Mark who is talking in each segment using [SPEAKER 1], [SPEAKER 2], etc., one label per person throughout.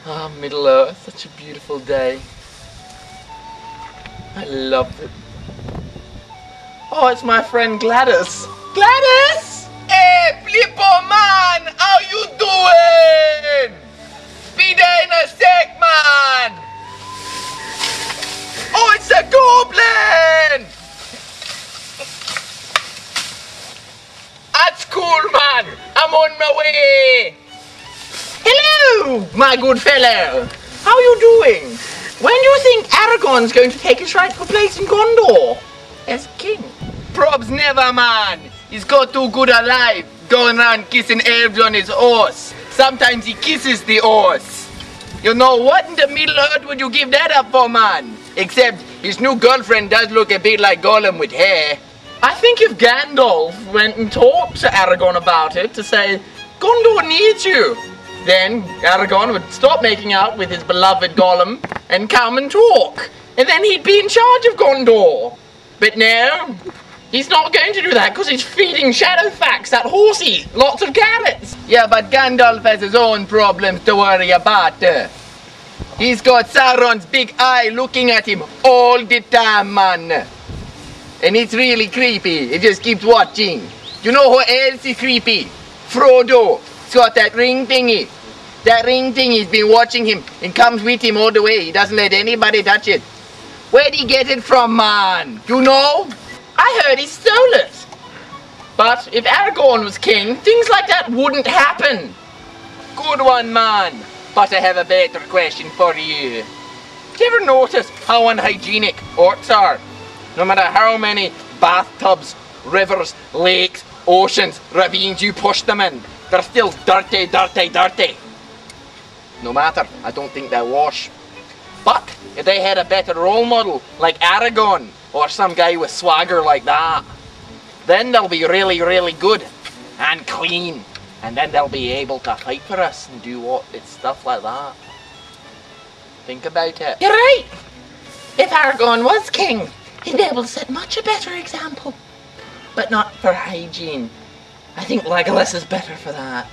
[SPEAKER 1] Ah, Middle-earth, such a beautiful day. I love it. Oh, it's my friend Gladys. Gladys!
[SPEAKER 2] Hey, Plippo, man! How you doing? Be there in a sec, man! Oh, it's a goblin! That's cool, man! I'm on my way!
[SPEAKER 1] Hello, my good fellow. How are you doing? When do you think Aragorn's going to take his rightful place in Gondor as king?
[SPEAKER 2] Probs never, man. He's got too good a life, going around kissing elves on his horse. Sometimes he kisses the horse. You know, what in the Middle-earth would you give that up for, man? Except his new girlfriend does look a bit like Gollum with hair.
[SPEAKER 1] I think if Gandalf went and talked to Aragorn about it to say, Gondor needs you, then Aragorn would stop making out with his beloved Gollum and come and talk. And then he'd be in charge of Gondor. But no, he's not going to do that because he's feeding Shadowfax, that horsey, lots of carrots.
[SPEAKER 2] Yeah, but Gandalf has his own problems to worry about. He's got Sauron's big eye looking at him all the time, man. And it's really creepy. He just keeps watching. You know who else is creepy? Frodo. He's got that ring thingy. That ring thingy's been watching him and comes with him all the way. He doesn't let anybody touch it. Where'd he get it from, man? You know?
[SPEAKER 1] I heard he stole it. But if Aragorn was king, things like that wouldn't happen.
[SPEAKER 2] Good one, man. But I have a better question for you. Do you ever notice how unhygienic orcs are? No matter how many bathtubs, rivers, lakes, oceans, ravines you push them in, they're still dirty, dirty, dirty. No matter, I don't think they wash. But if they had a better role model like Aragorn or some guy with swagger like that, then they'll be really, really good and clean. And then they'll be able to fight for us and do what it's stuff like that. Think about it.
[SPEAKER 1] You're right. If Aragorn was king, he'd be able to set much a better example. But not for hygiene. I think Legolas is better for that.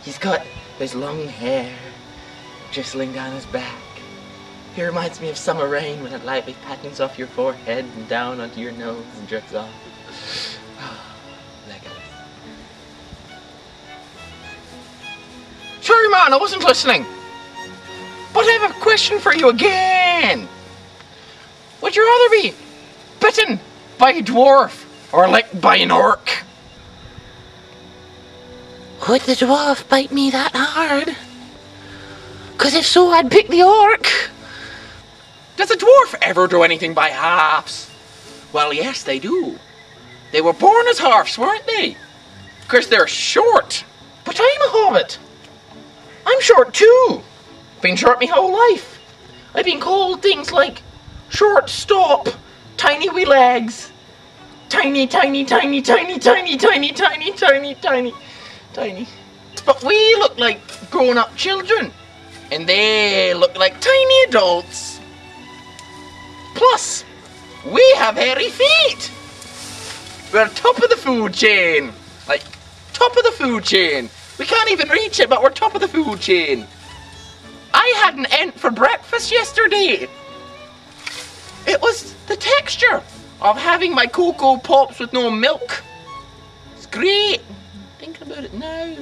[SPEAKER 1] He's got his long hair bristling down his back. He reminds me of summer rain when it lightly pattens off your forehead and down onto your nose and drips off. Legolas. Sorry, man, I wasn't listening. But I have a question for you again. Would you rather be bitten by a dwarf or licked by an orc? Would the dwarf bite me that hard? 'Cause if so, I'd pick the orc. Does a dwarf ever do anything by halves? Well, yes, they do. They were born as halves, weren't they? Of course, they're short. But I'm a hobbit. I'm short too. Been short my whole life. I've been called things like short stop, tiny wee legs, tiny, tiny, tiny, tiny, tiny, tiny, tiny, tiny, tiny, tiny. But we look like grown-up children, and they look like tiny adults. Plus, we have hairy feet. We're top of the food chain. Like, top of the food chain. We can't even reach it, but we're top of the food chain. I had an ant for breakfast yesterday. It was the texture of having my Cocoa Pops with no milk. It's great. Thinking about it now.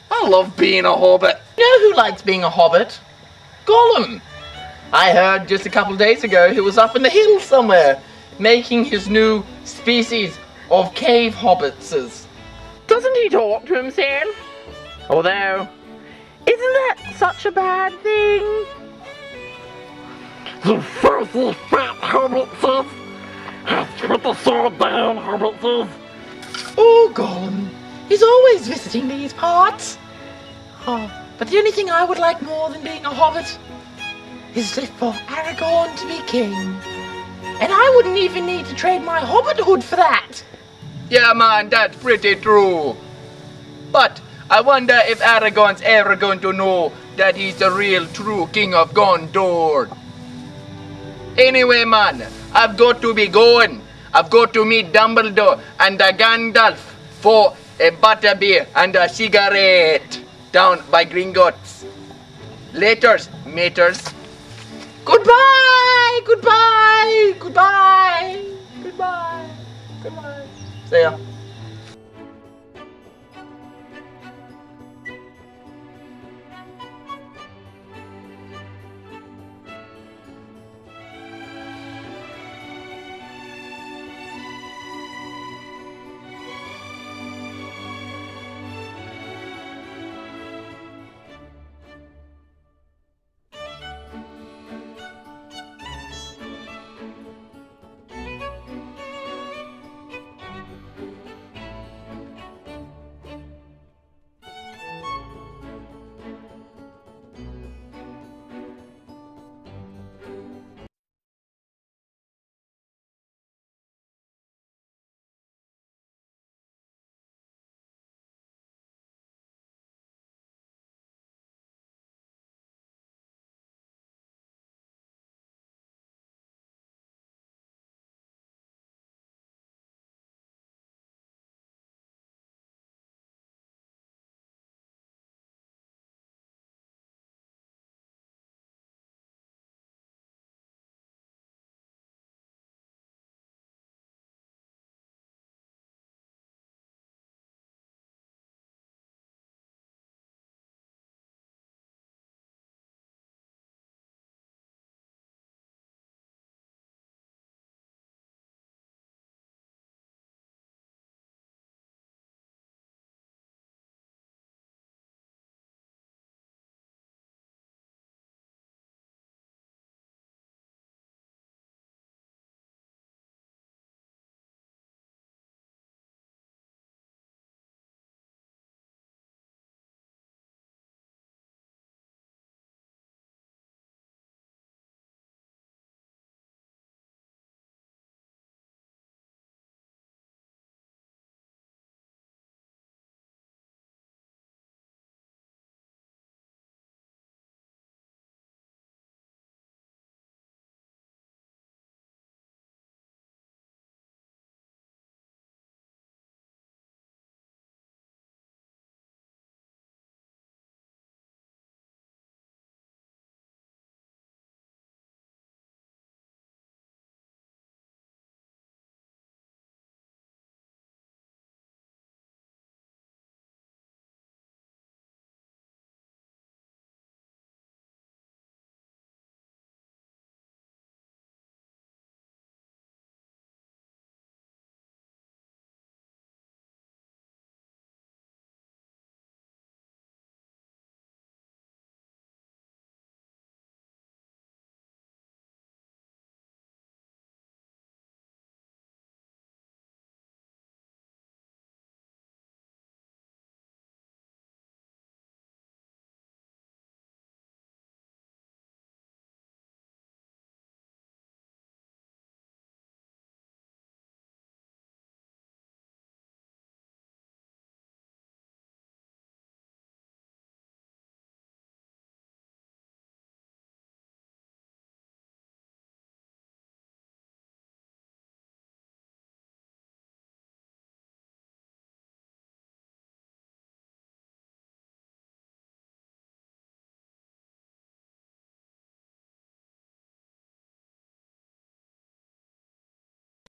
[SPEAKER 1] I love being a hobbit. You know who likes being a hobbit? Gollum. I heard just a couple of days ago he was up in the hills somewhere, making his new species of cave hobbitses. Doesn't he talk to himself? Although, isn't that such a bad thing?
[SPEAKER 3] You filthy fat hobbitses! Put the sword down, hobbitses!
[SPEAKER 1] Oh, Gollum, he's always visiting these parts. Oh, but the only thing I would like more than being a hobbit is for Aragorn to be king. And I wouldn't even need to trade my hobbithood for that.
[SPEAKER 2] Yeah, man, that's pretty true. But I wonder if Aragorn's ever going to know that he's the real true king of Gondor. Anyway, man, I've got to be going. I've got to meet Dumbledore and Gandalf for a butterbeer and a cigarette. down by Gringotts. Laters, maters. Goodbye, goodbye, goodbye, goodbye, goodbye. See ya.